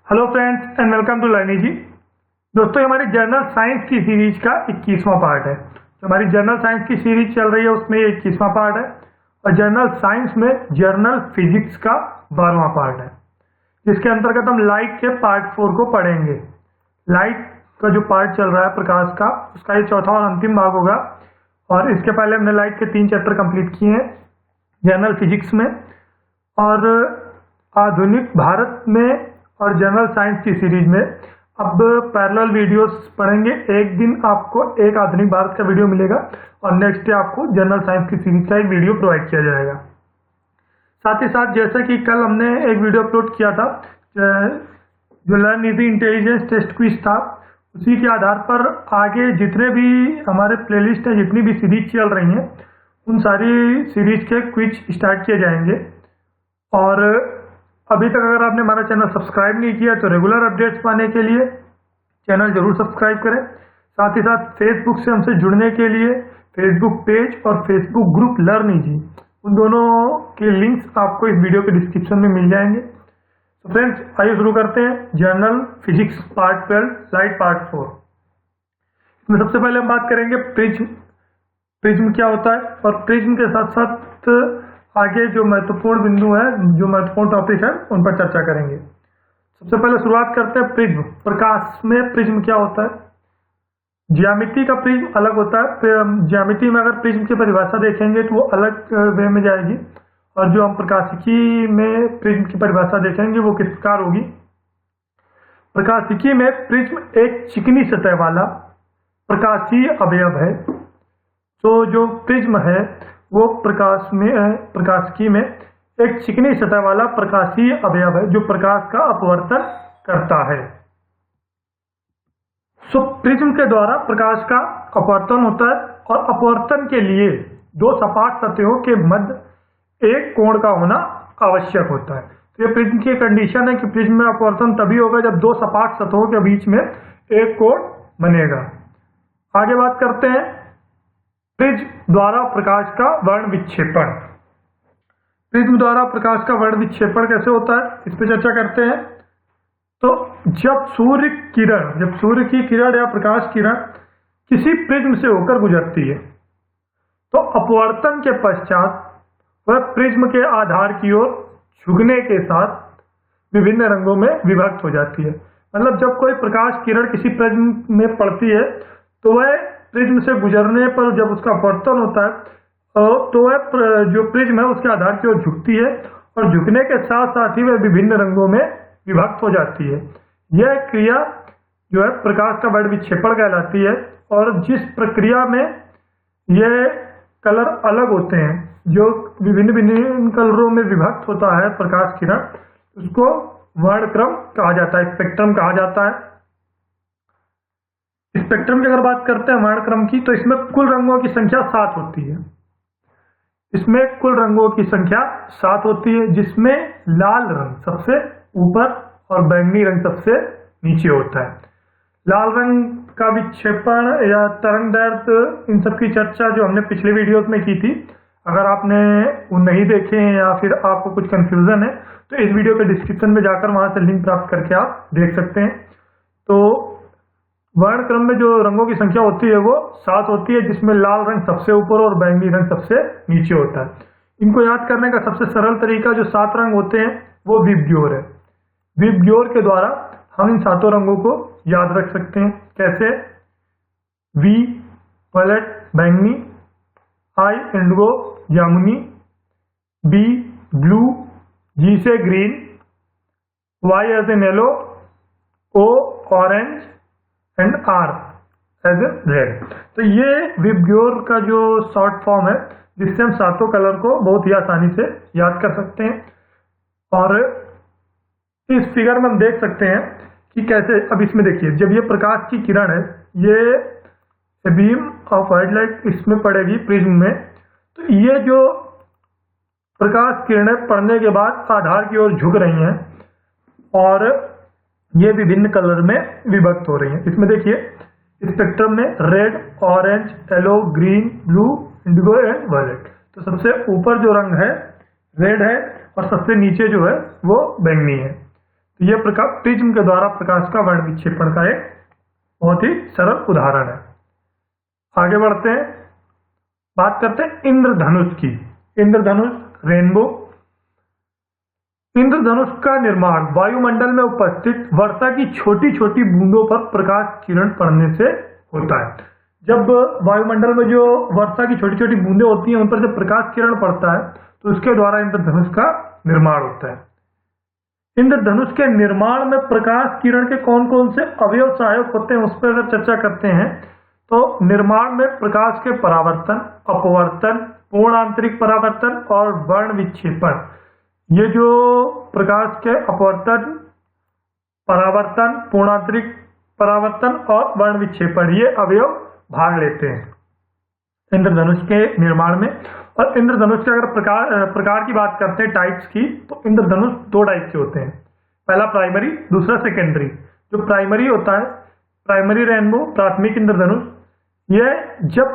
Hello friends and welcome to Learny ji. दोस्तों हमारी journal science की सीरीज का 21वां पार्ट है। तो हमारी जर्नल साइंस की सीरीज चल रही है, उसमें ये 21वां पार्ट है और जर्नल साइंस में जर्नल फिजिक्स का 12वां पार्ट है, जिसके अंतर्गत हम लाइट के पार्ट 4 को पढ़ेंगे। लाइट का जो पार्ट चल रहा है प्रकाश का, उसका ये चौथा और अंतिम भाग होगा। और इसके पहले हमने लाइट के 3 चैप्टर कंप्लीट किए हैं जर्नल फिजिक्स में। और आधुनिक भारत में और जनरल साइंस की सीरीज में अब पैरेलल वीडियोस पढ़ेंगे। एक दिन आपको एक आधुनिक भारत का वीडियो मिलेगा और नेक्स्ट डे आपको जनरल साइंस की सीरीज का एक वीडियो प्रोवाइड किया जाएगा। साथ ही साथ जैसा कि कल हमने एक वीडियो अपलोड किया था जो learn easy intelligence test quiz था, उसी के आधार पर आगे जितने भी हमारे प्लेलिस्ट है, जितनी भी सीरीज चल रही हैं, उन सारी सीरीज के क्विज स्टार्ट किए जाएंगे। और अभी तक अगर आपने हमारा चैनल सब्सक्राइब नहीं किया तो रेगुलर अपडेट्स पाने के लिए चैनल जरूर सब्सक्राइब करें। साथ ही साथ फेसबुक से हमसे जुड़ने के लिए फेसबुक पेज और फेसबुक ग्रुप लर्न इजी, उन दोनों के लिंक्स आपको इस वीडियो के डिस्क्रिप्शन में मिल जाएंगे। तो फ्रेंड्स आइए शुरू करते हैं journal physics part 12 light part 4। इसमें सबसे पहले हम बात करेंगे प्रिज्म। प्रिज्म क्या होता है और प्रिज्म के साथ साथ आगे जो महत्वपूर्ण बिंदु है, जो महत्वपूर्ण टॉपिक है, उन पर चर्चा करेंगे। सबसे पहले शुरुआत करते हैं प्रिज्म। प्रकाश में प्रिज्म क्या होता है? ज्यामिति का प्रिज्म अलग होता है। ज्यामिति में अगर प्रिज्म की परिभाषा देखेंगे तो वो अलग वे में जाएगी, और जो हम प्रकाशिकी में प्रिज्म की परिभाषा देखेंगे वो किस प्रकार होगी। प्रकाशिकी में प्रिज्म एक चिकनी सतह वाला प्रकाशीय अवयव है। तो जो प्रिज्म है वो प्रकाशिकी में एक चिकनी सतह वाला प्रकाशीय अवयव है जो प्रकाश का अपवर्तन करता है। सो प्रिज्म के द्वारा प्रकाश का अपवर्तन होता है और अपवर्तन के लिए दो सपाट सतहों के मध्य एक कोण का होना आवश्यक होता है। तो ये प्रिज्म की कंडीशन है कि प्रिज्म में अपवर्तन तभी होगा जब दो सपाट सतहों के बीच में एक कोण बनेगा। आगे बात करते हैं प्रिज्म द्वारा प्रकाश का वर्ण विक्षेपण। प्रिज्म द्वारा प्रकाश का वर्ण विक्षेपण कैसे होता है, इस पर चर्चा करते हैं। तो जब सूर्य की किरण या प्रकाश किरण किसी प्रिज्म से होकर गुजरती है तो अपवर्तन के पश्चात वह प्रिज्म के आधार की ओर झुकने के साथ विभिन्न रंगों में विभक्त हो जाती है। मतलब जब कोई प्रकाश किरण किसी प्रिज्म में पड़ती है तो वह प्रिज्म से गुजरने पर जब उसका अपवर्तन होता है तो वह जो प्रिज्म है उसके आधार की ओर झुकती है और झुकने के साथ साथ ही वह विभिन्न रंगों में विभक्त हो जाती है। यह क्रिया जो है प्रकाश का वर्ण विक्षेपण कहलाती है। और जिस प्रक्रिया में यह कलर अलग होते हैं, जो विभिन्न कलरों में विभक्त होता है प्रकाश किरण, उसको वर्णक्रम कहा जाता है, स्पेक्ट्रम कहा जाता है। स्पेक्ट्रम की अगर बात करते हैं वर्णक्रम की, तो इसमें कुल रंगों की संख्या 7 होती है। इसमें कुल रंगों की संख्या 7 होती है, जिसमें लाल रंग सबसे ऊपर और बैंगनी रंग सबसे नीचे होता है। लाल रंग का विक्षेपण या तरंग दैर्ध्य, इन सब की चर्चा जो हमने पिछले वीडियोस में की थी, अगर आपने वो नहीं देखे हैं या फिर आपको कुछ कंफ्यूजन है तो इस वीडियो के डिस्क्रिप्शन में जाकर वहां से लिंक प्राप्त करके आप देख सकते हैं। तो वर्णक्रम में जो रंगों की संख्या होती है वो 7 होती है, जिसमें लाल रंग सबसे ऊपर और बैंगनी रंग सबसे नीचे होता है। इनको याद करने का सबसे सरल तरीका जो 7 रंग होते हैं वो विबग्योर है। विबग्योर के द्वारा हम इन 7 रंगों को याद रख सकते हैं। कैसे? वी वायलेट बैंगनी, आई इंडिगो जामुनी, बी ब्लू, जी से green, Y as an yellow, O orange and R as a red. तो ये विबग्योर का जो शॉर्ट फॉर्म है, जिससे हम 7 कलर को बहुत ही आसानी से याद कर सकते हैं। और इस फिगर में हम देख सकते हैं कि कैसे, अब इसमें देखिए, जब ये प्रकाश की किरण है, ये बीम ऑफ वाइट लाइट इसमें पड़ेगी प्रिज्म में, तो ये जो प्रकाश किरणें पड़ने के बाद आधार की ओर झुक रही हैं और ये विभिन्न कलर में विभक्त हो रही हैं। इसमें देखिए स्पेक्ट्रम में red, orange, yellow, green, blue, indigo and violet. तो सबसे ऊपर जो रंग है रेड है और सबसे नीचे जो है वो बैंगनी है। तो ये प्रिज्म के द्वारा प्रकाश का वर्ण विक्षेपण का एक बहुत ही सरल उदाहरण है। आगे बढ़ते हैं, बात करते हैं इंद्रधनुष की। इंद्रधनुष, रेनबो। इंद्रधनुष का निर्माण वायुमंडल में उपस्थित वर्षा की छोटी छोटी बूंदों पर प्रकाश किरण पड़ने से होता है। जब वायुमंडल में जो वर्षा की छोटी छोटी बूंदें होती हैं उन पर जब प्रकाश किरण पड़ता है तो उसके द्वारा इंद्रधनुष का निर्माण होता है। इंद्रधनुष के निर्माण में प्रकाश किरण के कौन कौन से अवयव सहायक होते हैं उस पर अगर चर्चा करते हैं तो निर्माण में प्रकाश के परावर्तन, अपवर्तन, पूर्ण आंतरिक परावर्तन और वर्ण विक्षेपण, ये जो प्रकाश के अपवर्तन, परावर्तन, पूर्ण आंतरिक परावर्तन और वर्ण विक्षेपण, ये अवयव भाग लेते हैं इंद्रधनुष के निर्माण में। और इंद्रधनुष के अगर प्रकार की बात करते हैं, टाइप्स की, तो इंद्रधनुष दो टाइप के होते हैं। पहला प्राइमरी, दूसरा सेकेंडरी। जो प्राइमरी होता है, प्राइमरी रेनबो, प्राथमिक इंद्रधनुष, यह जब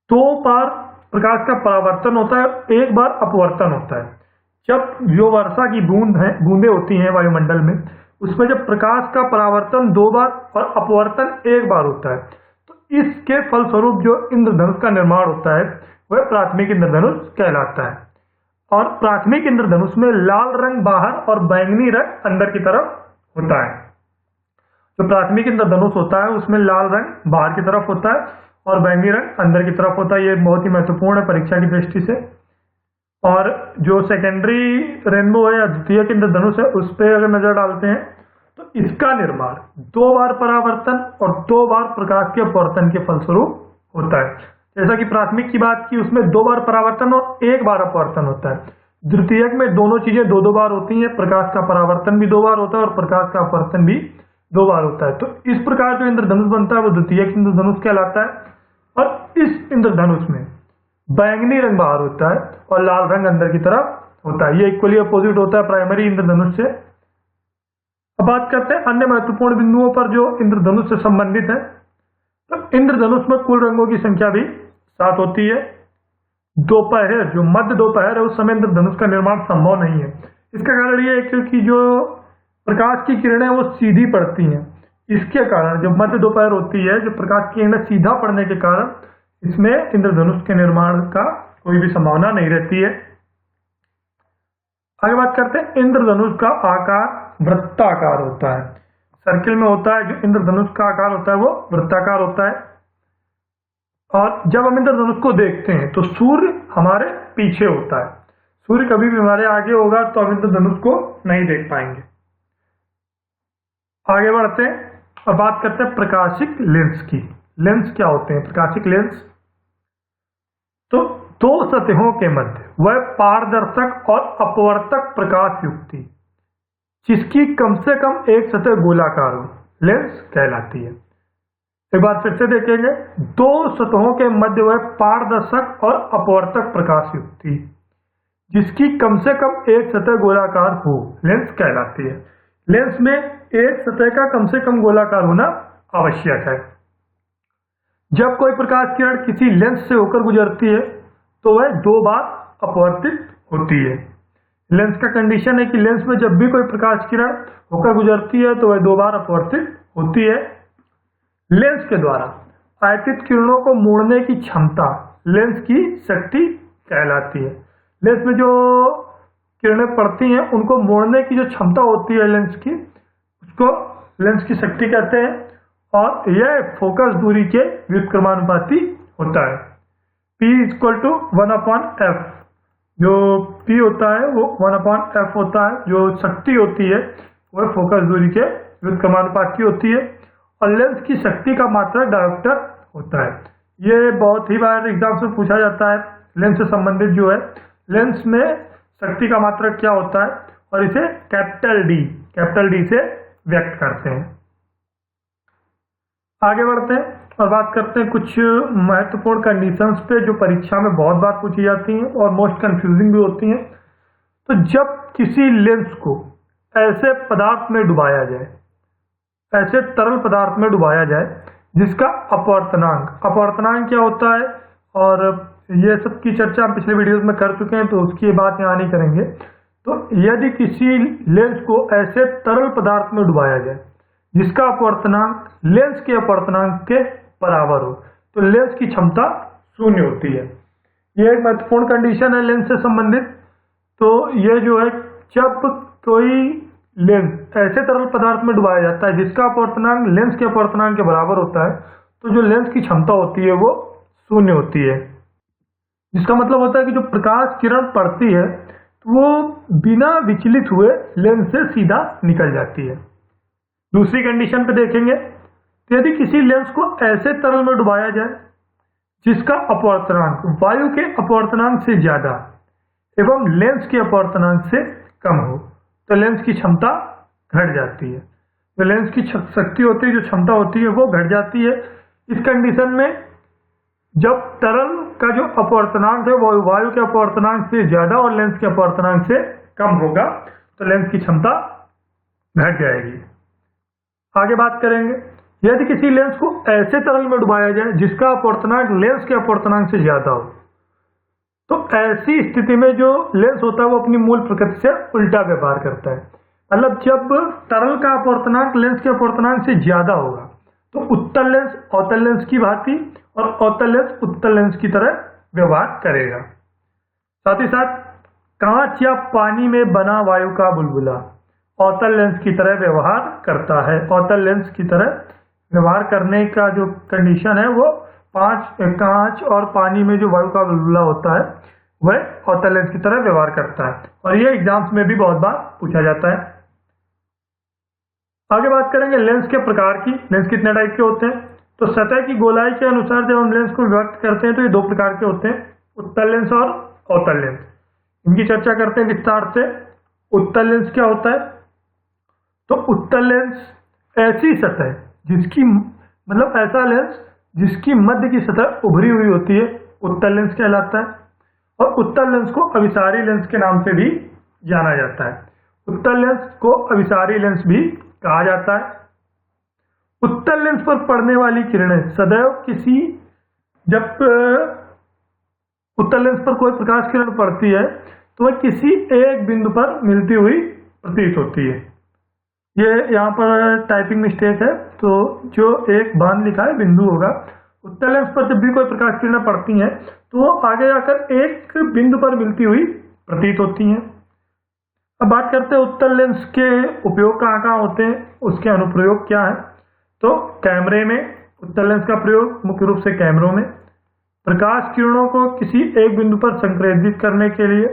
दो बार प्रकाश का परावर्तन होता है, एक बार अपवर्तन होता है। जब जो वर्षा की बूंदें होती हैं वायुमंडल में, उसमें जब प्रकाश का परावर्तन दो बार और अपवर्तन एक बार होता है, तो इसके फलस्वरूप जो इंद्रधनुष का निर्माण होता है वह प्राथमिक इंद्रधनुष कहलाता है। और प्राथमिक इंद्रधनुष में लाल रंग बाहर और बैंगनी रंग अंदर की तरफ होता है। जो प्राथमिक इंद्रधनुष होता है उसमें लाल रंग बाहर की तरफ होता है और बैंगनी रंग अंदर की तरफ होता है। ये बहुत ही महत्वपूर्ण है परीक्षा की दृष्टि से। और जो सेकेंडरी रेनबो है या द्वितीयक इंद्रधनुष है, उस पर अगर नजर डालते हैं तो इसका निर्माण दो बार परावर्तन और दो बार प्रकाश के अपवर्तन के फलस्वरूप होता है। जैसा कि प्राथमिक की बात की, उसमें दो बार परावर्तन और एक बार अपवर्तन होता है। द्वितीयक में दोनों चीजें दो दो बार होती हैं, प्रकाश का परावर्तन भी दो बार होता है और प्रकाश का अपवर्तन भी दो बार होता है। तो इस प्रकार जो इंद्रधनुष बनता है वो द्वितीयक इंद्रधनुष कहलाता है। और इस इंद्रधनुष में बैंगनी रंग बाहर होता है और लाल रंग अंदर की तरफ होता है। ये इक्वली अपोजिट होता है प्राइमरी इंद्रधनुष से। अब बात करते हैं अन्य महत्वपूर्ण बिंदुओं पर जो इंद्रधनुष से संबंधित है। तो इंद्रधनुष में कुल रंगों की संख्या भी 7 होती है। दोपहर, जो मध्य दोपहर है, उस समय इंद्रधनुष का निर्माण संभव नहीं है। इसका कारण ये है क्योंकि जो प्रकाश की किरणें वो सीधी पड़ती हैं। इसके कारण जब मध्य दोपहर होती है, जो प्रकाश की किरणें सीधा पड़ने के कारण इसमें इंद्रधनुष के निर्माण का कोई भी संभावना नहीं रहती है। आगे बात करते हैं, इंद्रधनुष का आकार वृत्ताकार होता है। सर्किल में होता है। जो इंद्रधनुष का आकार होता है वो वृत्ताकार होता है। और जब हम इंद्रधनुष को देखते हैं तो सूर्य हमारे पीछे होता है। सूर्य कभी भी हमारे आगे होगा तो हम इंद्रधनुष को नहीं देख पाएंगे। आगे बढ़ते हैं और बात करते हैं प्रकाशिक लेंस की। लेंस क्या होते हैं? प्रकाशिक लेंस तो दो सतहों के मध्य वह पारदर्शक और अपवर्तक प्रकाश युक्ति जिसकी कम से कम एक सतह गोलाकार हो, लेंस कहलाती है। एक बार फिर से देखेंगे, दो सतहों के मध्य वह पारदर्शक और अपवर्तक प्रकाश युक्ति जिसकी कम से कम एक सतह गोलाकार हो, लेंस कहलाती है। लेंस में एक सतह का कम से कम गोलाकार होना आवश्यक है। जब कोई प्रकाश किरण किसी लेंस से होकर गुजरती है तो वह दो बार अपवर्तित होती है। लेंस का कंडीशन है कि लेंस में जब भी कोई प्रकाश किरण होकर गुजरती है तो वह दो बार अपवर्तित होती है। लेंस के द्वारा आयतित किरणों को मोड़ने की क्षमता लेंस की शक्ति कहलाती है। लेंस में जो किरणें पड़ती हैं उनको मोड़ने की जो क्षमता होती है लेंस की, उसको लेंस की शक्ति कहते हैं। और यह फोकस दूरी के व्युत्क्रमानुपाती होता है। P = 1/f। जो P होता है वो 1/f होता है। जो शक्ति होती है वह फोकस दूरी के व्युत्क्रमानुपाती होती है। और लेंस की शक्ति का मात्रक डायोप्टर होता है। ये बहुत ही बार एग्जाम से पूछा जाता है। लेंस से संबंधित जो है, लेंस में शक्ति का मात्रक क्या होता है और इसे कैपिटल D से व्यक्त करते हैं। आगे बढ़ते हैं और बात करते हैं कुछ महत्वपूर्ण कंडीशंस पे जो परीक्षा में बहुत बार पूछी जाती हैं और मोस्ट कंफ्यूजिंग भी होती हैं। तो जब किसी लेंस को ऐसे पदार्थ में डुबाया जाए, ऐसे तरल पदार्थ में डुबाया जाए जिसका अपवर्तनांक क्या होता है, और ये सब की चर्चा हम पिछले वीडियोस में कर चुके हैं तो उसकी बात यहाँ नहीं करेंगे। तो यदि किसी लेंस को ऐसे तरल पदार्थ में डुबाया जाए जिसका अपवर्तनांक लेंस के अपवर्तनांक के बराबर हो, तो लेंस की क्षमता शून्य होती है। यह एक महत्वपूर्ण कंडीशन है लेंस से संबंधित। तो ये जो है, जब कोई लेंस ऐसे तरल पदार्थ में डुबाया जाता है जिसका अपवर्तनांक लेंस के अपवर्तनांक के बराबर होता है, तो जो लेंस की क्षमता होती है वो शून्य होती है। जिसका मतलब होता है कि जो प्रकाश किरण पड़ती है वो बिना विचलित हुए लेंस से सीधा निकल जाती है। दूसरी कंडीशन पे देखेंगे, तो यदि किसी लेंस को ऐसे तरल में डुबाया जाए जिसका अपवर्तनांक वायु के अपवर्तनांक से ज्यादा एवं लेंस के अपवर्तनांक से कम हो, तो लेंस की क्षमता घट जाती है। तो लेंस की शक्ति होती है, जो क्षमता होती है वो घट जाती है। इस कंडीशन में जब तरल का जो अपवर्तनांक है वो वायु के अपवर्तनांक से ज्यादा और लेंस के अपवर्तनांक से कम होगा, तो लेंस की क्षमता घट जाएगी। आगे बात करेंगे, यदि किसी लेंस को ऐसे तरल में डुबाया जाए जिसका अपवर्तनांक लेंस के अपवर्तनांक से ज्यादा हो, तो ऐसी स्थिति में जो लेंस होता है वो अपनी मूल प्रकृति से उल्टा व्यवहार करता है। मतलब जब तरल का अपवर्तनांक लेंस के अपवर्तनांक से ज्यादा होगा तो उत्तल लेंस अवतल लेंस की भांति और अवतल लेंस उत्तल लेंस की तरह व्यवहार करेगा। साथ ही साथ कांच या पानी में बना वायु का बुलबुला अवतल लेंस की तरह व्यवहार करता है। अवतल लेंस की तरह व्यवहार करने का जो कंडीशन है वो कांच और पानी में जो वायु का बुलबुला होता है वह अवतल लेंस की तरह व्यवहार करता है, और ये एग्जाम्स में भी बहुत बार पूछा जाता है। आगे बात करेंगे लेंस के प्रकार की। लेंस कितने टाइप के होते हैं? तो सतह की गोलाई के अनुसार जब हम लेंस को विभक्त करते हैं तो ये दो प्रकार के होते हैं, उत्तल लेंस और अवतल लेंस। इनकी चर्चा करते हैं विस्तार से। उत्तल लेंस क्या होता है? तो उत्तल लेंस ऐसी सतह जिसकी मतलब ऐसा लेंस जिसकी मध्य की सतह उभरी हुई होती है, उत्तल लेंस कहलाता है। और उत्तल लेंस को अभिसारी लेंस के नाम से भी जाना जाता है। उत्तल लेंस को अभिसारी लेंस भी कहा जाता है। उत्तल लेंस पर पड़ने वाली किरणें सदैव जब उत्तल लेंस पर कोई प्रकाश किरण पड़ती है तो वह किसी एक बिंदु पर मिलती हुई प्रतीत होती है। ये यहाँ पर टाइपिंग मिस्टेक है, तो जो एक बांध लिखा है बिंदु होगा। उत्तल लेंस पर जब भी कोई प्रकाश किरणें पड़ती हैं तो वो आगे जाकर एक बिंदु पर मिलती हुई प्रतीत होती हैं। अब बात करते हैं उत्तल लेंस के उपयोग कहाँ कहाँ होते हैं, उसके अनुप्रयोग क्या है। तो कैमरे में उत्तल लेंस का प्रयोग मुख्य रूप से कैमरों में, प्रकाश किरणों को किसी एक बिंदु पर संकेंद्रित करने के लिए,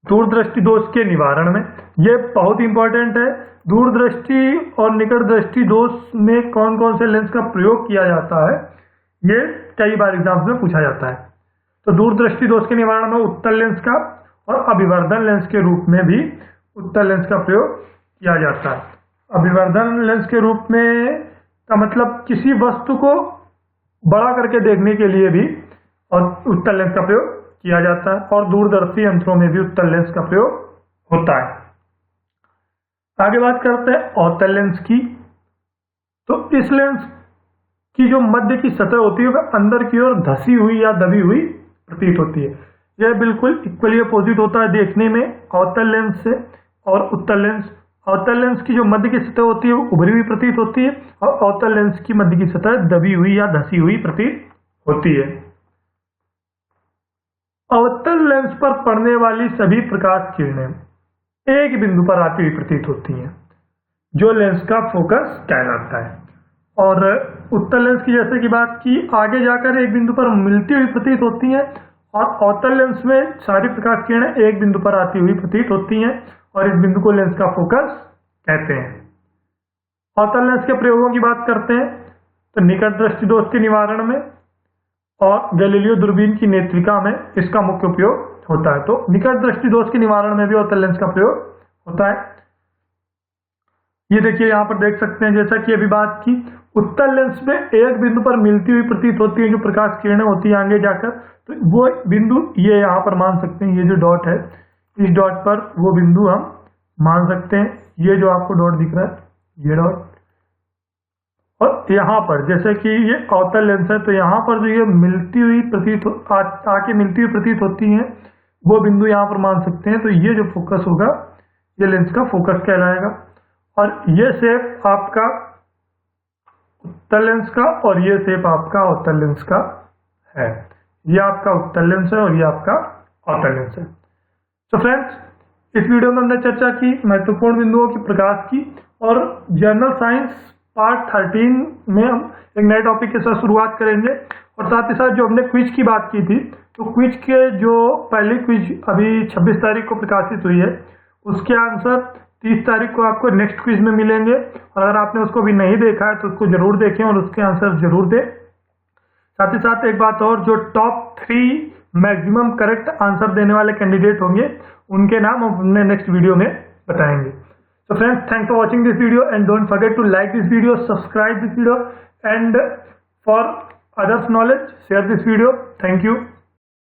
दूरदृष्टि दोष के निवारण में। यह बहुत इंपॉर्टेंट है। दूरदृष्टि और निकट दृष्टि दोष में कौन कौन से लेंस का प्रयोग किया जाता है, ये कई बार एग्जाम्स में पूछा जाता है। तो दूरदृष्टि दोष के निवारण में उत्तल लेंस का और अभिवर्धन लेंस के रूप में भी उत्तल लेंस का प्रयोग किया जाता है। अभिवर्धन लेंस के रूप में का मतलब किसी वस्तु को बड़ा करके देखने के लिए भी और उत्तल लेंस का प्रयोग किया जाता है, और दूरदर्शी यंत्रों में भी उत्तल लेंस का प्रयोग होता है। आगे बात करते हैं अवतल लेंस की। तो इस लेंस की जो मध्य की सतह होती है वह अंदर की ओर धसी हुई या दबी हुई प्रतीत होती है। यह बिल्कुल इक्वली अपोजिट होता है देखने में अवतल लेंस से और उत्तल लेंस। अवतल लेंस की जो मध्य की सतह होती है वो उभरी हुई प्रतीत होती है, और अवतल लेंस की मध्य की सतह दबी हुई या धसी हुई प्रतीत होती है। अवतल लेंस पर पड़ने वाली सभी प्रकाश किरणें एक बिंदु पर आती हुई प्रतीत होती हैं, जो लेंस का फोकस कहलाता है। और उत्तल लेंस की जैसे कि बात की, आगे जाकर एक बिंदु पर मिलती हुई प्रतीत होती हैं, और अवतल लेंस में सारी प्रकाश किरणें एक बिंदु पर आती हुई प्रतीत होती हैं, और इस बिंदु को लेंस का फोकस कहते हैं। अवतल लेंस के प्रयोगों की बात करते हैं तो निकट दृष्टि दोष के निवारण में और गैलीलियो दूरबीन की नेत्रिका में इसका मुख्य उपयोग होता है। तो निकट दृष्टि दोष के निवारण में भी अवतल लेंस का प्रयोग होता है। ये देखिए यहाँ पर देख सकते हैं, जैसा कि अभी बात की, उत्तल लेंस में एक बिंदु पर मिलती हुई प्रतीत होती है जो प्रकाश किरणें होती है आगे जाकर, तो वो बिंदु ये यहाँ पर मान सकते हैं। ये जो डॉट है, इस डॉट पर वो बिंदु हम मान सकते हैं। ये जो आपको डॉट दिख रहा है, ये डॉट, और यहाँ पर जैसे कि ये अवतल लेंस है तो यहाँ पर जो ये मिलती हुई आके मिलती हुई प्रतीत होती है, वो बिंदु यहाँ पर मान सकते हैं। तो ये जो फोकस होगा ये लेंस का फोकस कहलाएगा। और ये शेप आपका उत्तल लेंस का और ये शेप आपका अवतल लेंस का है। ये आपका उत्तल लेंस है और ये आपका अवतल लेंस है। तो फ्रेंड्स, इस वीडियो में हमने चर्चा की महत्वपूर्ण बिंदुओं की प्रकाश की और जनरल साइंस पार्ट 13 में हम एक नए टॉपिक के साथ शुरुआत करेंगे। और साथ ही साथ जो हमने क्विज की बात की थी, तो क्विज के जो पहली क्विज अभी 26 तारीख को प्रकाशित हुई है, उसके आंसर 30 तारीख को आपको नेक्स्ट क्विज में मिलेंगे। और अगर आपने उसको भी नहीं देखा है तो उसको जरूर देखें और उसके आंसर जरूर दें। साथ ही साथ एक बात और, जो टॉप 3 मैक्सिमम करेक्ट आंसर देने वाले कैंडिडेट होंगे उनके नाम हम अपने नेक्स्ट वीडियो में बताएंगे। So friends, thanks for watching this video and don't forget to like this video, subscribe this video, and for others knowledge, share this video. Thank you.